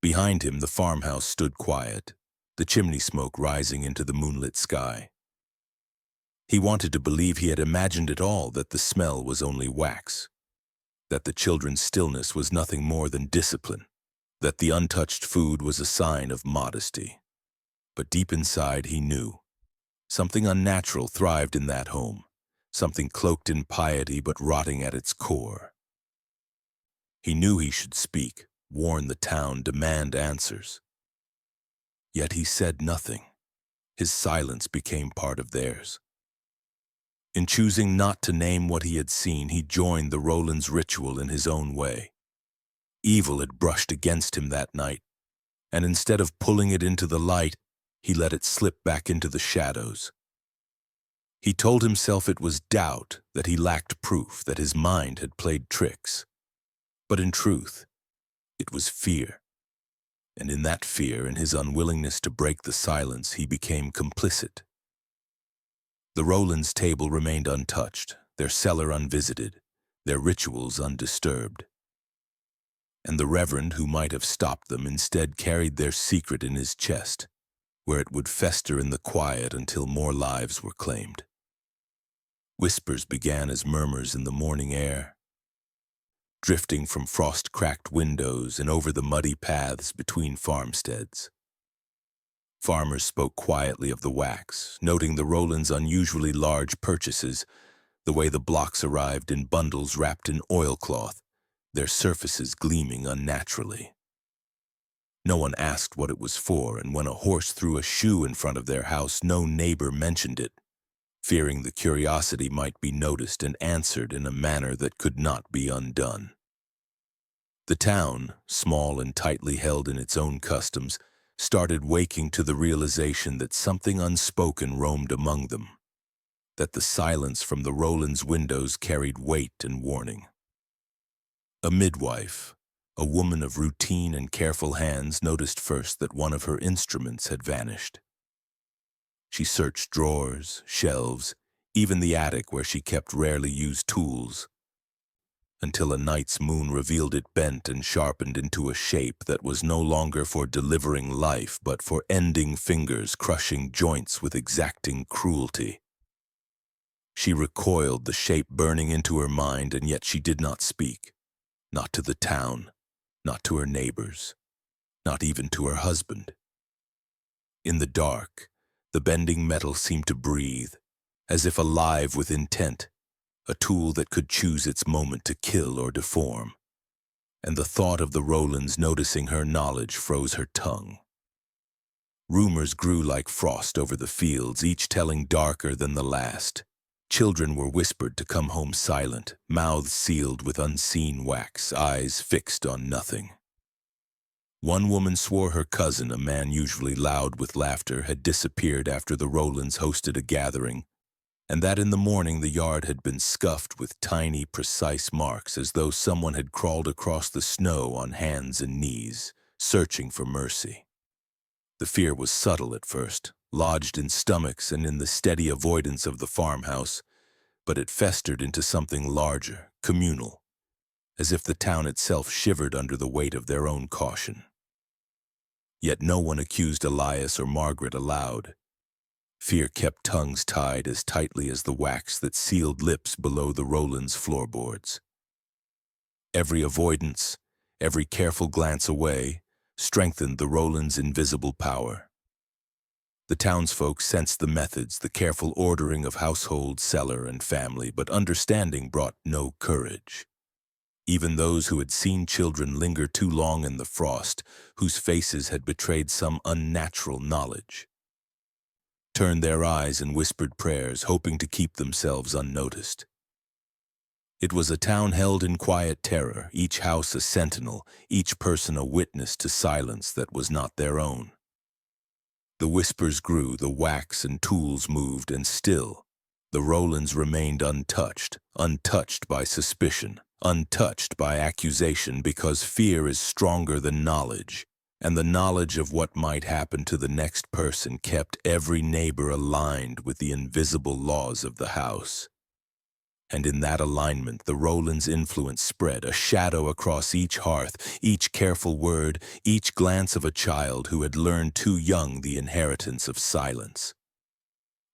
Behind him, the farmhouse stood quiet, the chimney smoke rising into the moonlit sky. He wanted to believe he had imagined it all, that the smell was only wax, that the children's stillness was nothing more than discipline, that the untouched food was a sign of modesty. But deep inside he knew something unnatural thrived in that home, something cloaked in piety but rotting at its core. He knew he should speak, warn the town, demand answers. Yet he said nothing. His silence became part of theirs. In choosing not to name what he had seen, he joined the Rowlands' ritual in his own way. Evil had brushed against him that night, and instead of pulling it into the light, he let it slip back into the shadows. He told himself it was doubt, that he lacked proof, that his mind had played tricks. But in truth, it was fear. And in that fear, in his unwillingness to break the silence, he became complicit. The Rowlands' table remained untouched, their cellar unvisited, their rituals undisturbed. And the Reverend, who might have stopped them, instead carried their secret in his chest, where it would fester in the quiet until more lives were claimed. Whispers began as murmurs in the morning air, drifting from frost-cracked windows and over the muddy paths between farmsteads. Farmers spoke quietly of the wax, noting the Rowlands' unusually large purchases, the way the blocks arrived in bundles wrapped in oilcloth, their surfaces gleaming unnaturally. No one asked what it was for, and when a horse threw a shoe in front of their house, no neighbor mentioned it, fearing the curiosity might be noticed and answered in a manner that could not be undone. The town, small and tightly held in its own customs, started waking to the realization that something unspoken roamed among them. that the silence from the Rowlands' windows carried weight and warning. A midwife, a woman of routine and careful hands, noticed first that one of her instruments had vanished. She searched drawers, shelves, even the attic where she kept rarely used tools, until a night's moon revealed it bent and sharpened into a shape that was no longer for delivering life, but for ending fingers, crushing joints with exacting cruelty. She recoiled, the shape burning into her mind, and yet she did not speak. Not to the town, not to her neighbors, not even to her husband. In the dark, the bending metal seemed to breathe, as if alive with intent, a tool that could choose its moment to kill or deform. And the thought of the Rowlands noticing her knowledge froze her tongue. Rumors grew like frost over the fields, each telling darker than the last. Children were whispered to come home silent, mouths sealed with unseen wax, eyes fixed on nothing. One woman swore her cousin, a man usually loud with laughter, had disappeared after the Rowlands hosted a gathering, and that in the morning the yard had been scuffed with tiny, precise marks, as though someone had crawled across the snow on hands and knees, searching for mercy. The fear was subtle at first, lodged in stomachs and in the steady avoidance of the farmhouse, but it festered into something larger, communal, as if the town itself shivered under the weight of their own caution. Yet no one accused Elias or Margaret aloud. Fear kept tongues tied as tightly as the wax that sealed lips below the Rowlands' floorboards. Every avoidance, every careful glance away, strengthened the Rowlands' invisible power. The townsfolk sensed the methods, the careful ordering of household, cellar, and family, but understanding brought no courage. Even those who had seen children linger too long in the frost, whose faces had betrayed some unnatural knowledge, turned their eyes and whispered prayers, hoping to keep themselves unnoticed. It was a town held in quiet terror, each house a sentinel, each person a witness to silence that was not their own. The whispers grew, the wax and tools moved, and still the Rowlands remained untouched, untouched by suspicion, untouched by accusation, because fear is stronger than knowledge, and the knowledge of what might happen to the next person kept every neighbor aligned with the invisible laws of the house. And in that alignment, the Rowlands' influence spread, a shadow across each hearth, each careful word, each glance of a child who had learned too young the inheritance of silence.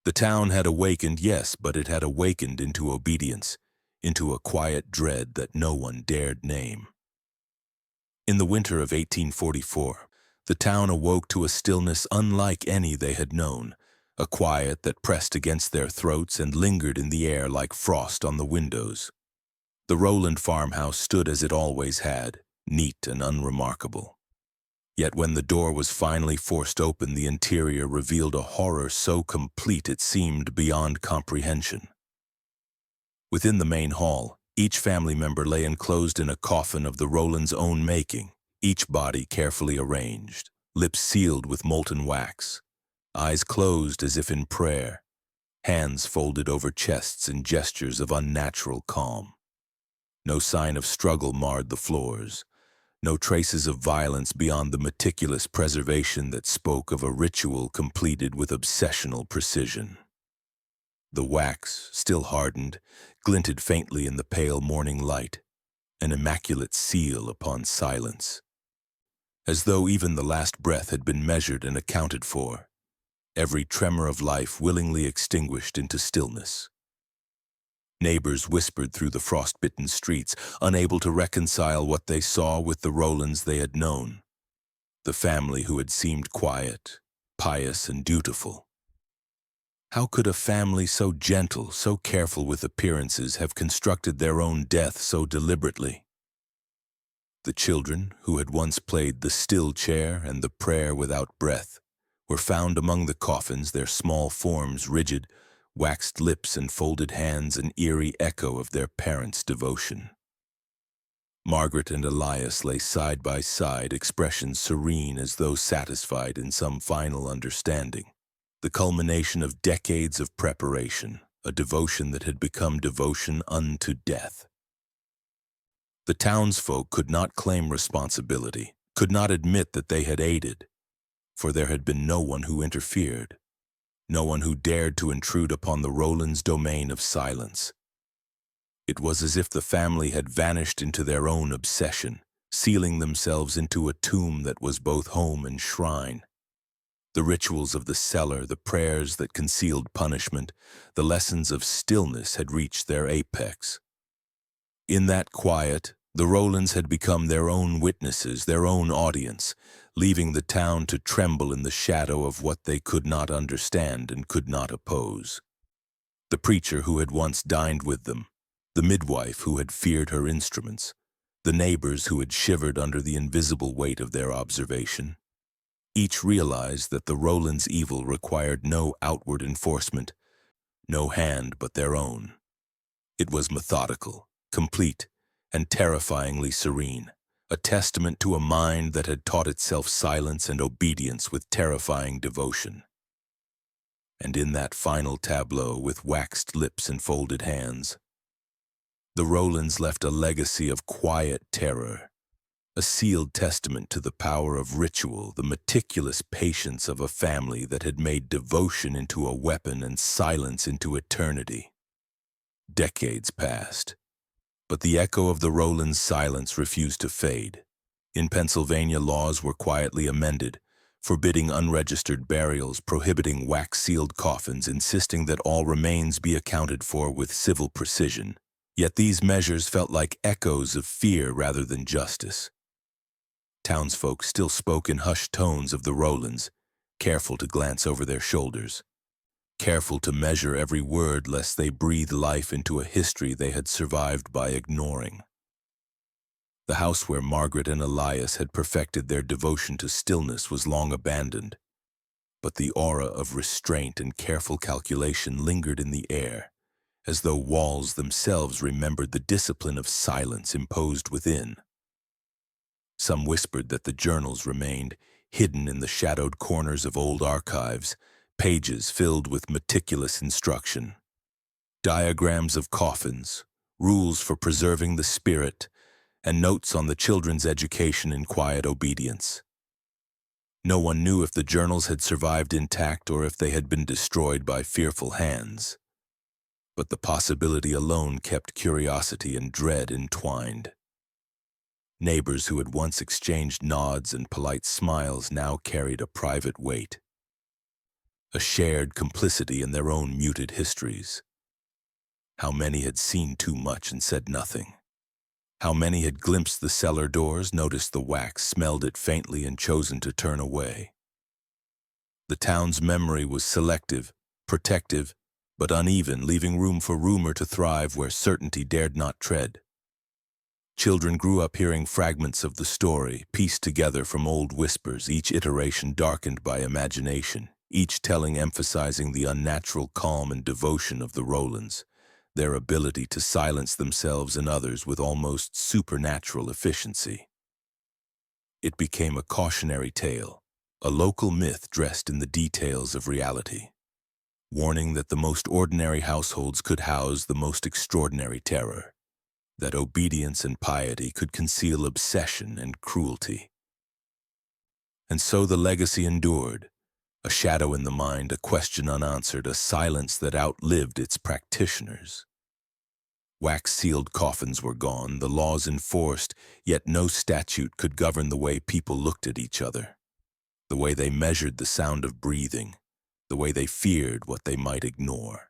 The town had awakened, yes, but it had awakened into obedience, into a quiet dread that no one dared name. In the winter of 1844, the town awoke to a stillness unlike any they had known, a quiet that pressed against their throats and lingered in the air like frost on the windows. The Rowland farmhouse stood as it always had, neat and unremarkable. Yet when the door was finally forced open, the interior revealed a horror so complete it seemed beyond comprehension. Within the main hall, each family member lay enclosed in a coffin of the Rowlands' own making, each body carefully arranged, lips sealed with molten wax, eyes closed as if in prayer, hands folded over chests in gestures of unnatural calm. No sign of struggle marred the floors, no traces of violence beyond the meticulous preservation that spoke of a ritual completed with obsessional precision. The wax, still hardened, glinted faintly in the pale morning light, an immaculate seal upon silence. As though even the last breath had been measured and accounted for, every tremor of life willingly extinguished into stillness. Neighbors whispered through the frost-bitten streets, unable to reconcile what they saw with the Rowlands they had known, the family who had seemed quiet, pious, and dutiful. How could a family so gentle, so careful with appearances, have constructed their own death so deliberately? The children, who had once played the still chair and the prayer without breath, were found among the coffins, their small forms rigid, waxed lips and folded hands an eerie echo of their parents' devotion. Margaret and Elias lay side by side, expressions serene as though satisfied in some final understanding, the culmination of decades of preparation, a devotion that had become devotion unto death. The townsfolk could not claim responsibility, could not admit that they had aided, for there had been no one who interfered, no one who dared to intrude upon the Rowlands' domain of silence. It was as if the family had vanished into their own obsession, sealing themselves into a tomb that was both home and shrine. The rituals of the cellar, the prayers that concealed punishment, the lessons of stillness had reached their apex. In that quiet, the Rowlands had become their own witnesses, their own audience, leaving the town to tremble in the shadow of what they could not understand and could not oppose. The preacher who had once dined with them, the midwife who had feared her instruments, the neighbors who had shivered under the invisible weight of their observation, each realized that the Rowlands' evil required no outward enforcement, no hand but their own. It was methodical, complete, and terrifyingly serene, a testament to a mind that had taught itself silence and obedience with terrifying devotion. And in that final tableau, with waxed lips and folded hands, the Rowlands left a legacy of quiet terror, a sealed testament to the power of ritual, the meticulous patience of a family that had made devotion into a weapon and silence into eternity. Decades passed, but the echo of the Rowlands' silence refused to fade. In Pennsylvania, laws were quietly amended, forbidding unregistered burials, prohibiting wax-sealed coffins, insisting that all remains be accounted for with civil precision. Yet these measures felt like echoes of fear rather than justice. Townsfolk still spoke in hushed tones of the Rowlands, careful to glance over their shoulders, careful to measure every word lest they breathe life into a history they had survived by ignoring. The house where Margaret and Elias had perfected their devotion to stillness was long abandoned, but the aura of restraint and careful calculation lingered in the air, as though walls themselves remembered the discipline of silence imposed within. Some whispered that the journals remained, hidden in the shadowed corners of old archives, pages filled with meticulous instruction. Diagrams of coffins, rules for preserving the spirit, and notes on the children's education in quiet obedience. No one knew if the journals had survived intact or if they had been destroyed by fearful hands. But the possibility alone kept curiosity and dread entwined. Neighbors who had once exchanged nods and polite smiles now carried a private weight, a shared complicity in their own muted histories. How many had seen too much and said nothing? How many had glimpsed the cellar doors, noticed the wax, smelled it faintly, and chosen to turn away? The town's memory was selective, protective, but uneven, leaving room for rumor to thrive where certainty dared not tread. Children grew up hearing fragments of the story, pieced together from old whispers, each iteration darkened by imagination, each telling emphasizing the unnatural calm and devotion of the Rowlands, their ability to silence themselves and others with almost supernatural efficiency. It became a cautionary tale, a local myth dressed in the details of reality, warning that the most ordinary households could house the most extraordinary terror, that obedience and piety could conceal obsession and cruelty. And so the legacy endured, a shadow in the mind, a question unanswered, a silence that outlived its practitioners. Wax-sealed coffins were gone, the laws enforced, yet no statute could govern the way people looked at each other, the way they measured the sound of breathing, the way they feared what they might ignore.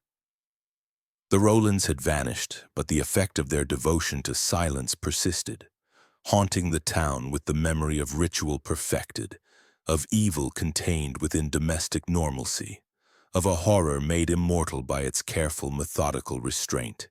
The Rowlands had vanished, but the effect of their devotion to silence persisted, haunting the town with the memory of ritual perfected, of evil contained within domestic normalcy, of a horror made immortal by its careful, methodical restraint.